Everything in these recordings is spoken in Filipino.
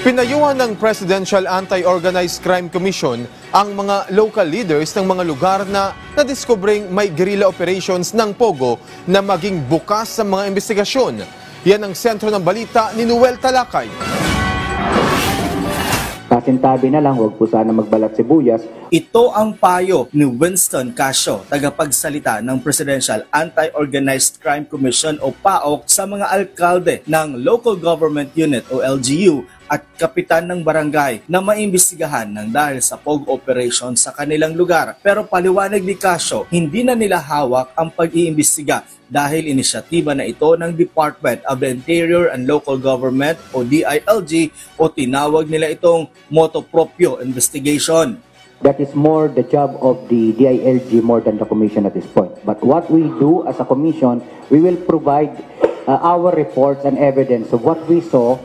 Pinayuhan ng Presidential Anti-Organized Crime Commission ang mga local leaders ng mga lugar na nadiskubring may guerrilla operations ng Pogo na maging bukas sa mga investigasyon. Yan ang sentro ng balita ni Noel Talakay. Pasintabi na lang, huwag po sana magbalat sibuyas. Ito ang payo ni Winston Casio, tagapagsalita ng Presidential Anti-Organized Crime Commission o PAOC sa mga alkalde ng Local Government Unit o LGU at kapitan ng barangay na maimbestigahan ng dahil sa POG operation sa kanilang lugar. Pero paliwanag ni Casio, hindi na nila hawak ang pag-iimbestiga dahil inisyatiba na ito ng Department of the Interior and Local Government o DILG o tinawag nila itong motu proprio investigation. That is more the job of the DILG more than the commission at this point. But what we do as a commission, we will provide our reports and evidence of what we saw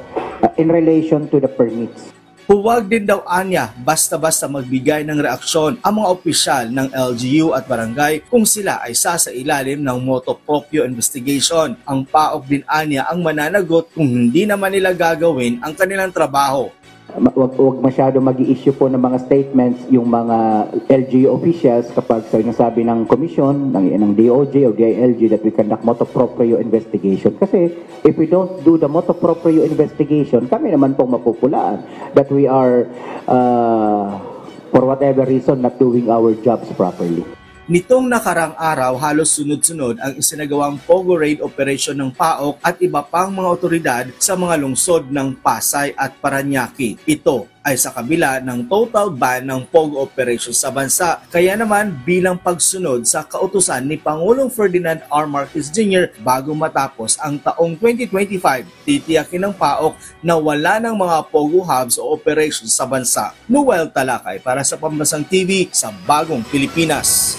in relation to the permits. Huwag din daw anya basta-basta magbigay ng reaksyon ang mga opisyal ng LGU at barangay kung sila ay sasailalim ng motu proprio investigation. Ang PAOC din anya ang mananagot kung hindi naman nila gagawin ang kanilang trabaho. Huwag masyado mag-i-issue po ng mga statements yung mga LGU officials kapag sinasabi ng commission, ng DOJ o DILG that we conduct motu proprio investigation. Kasi if we don't do the motu proprio investigation, kami naman pong mapupulaan that we are, for whatever reason, not doing our jobs properly. Nitong nakarang araw, halos sunod-sunod ang isinagawang Pogo Raid Operation ng PAOC at iba pang mga otoridad sa mga lungsod ng Pasay at Parañaque. Ito ay sa kabila ng total ban ng Pogo Operation sa bansa. Kaya naman bilang pagsunod sa kautusan ni Pangulong Ferdinand R. Marcos Jr. bago matapos ang taong 2025, titiyakin ng PAOC na wala ng mga Pogo hubs o operations sa bansa. Noel Talakay para sa Pambansang TV sa Bagong Pilipinas.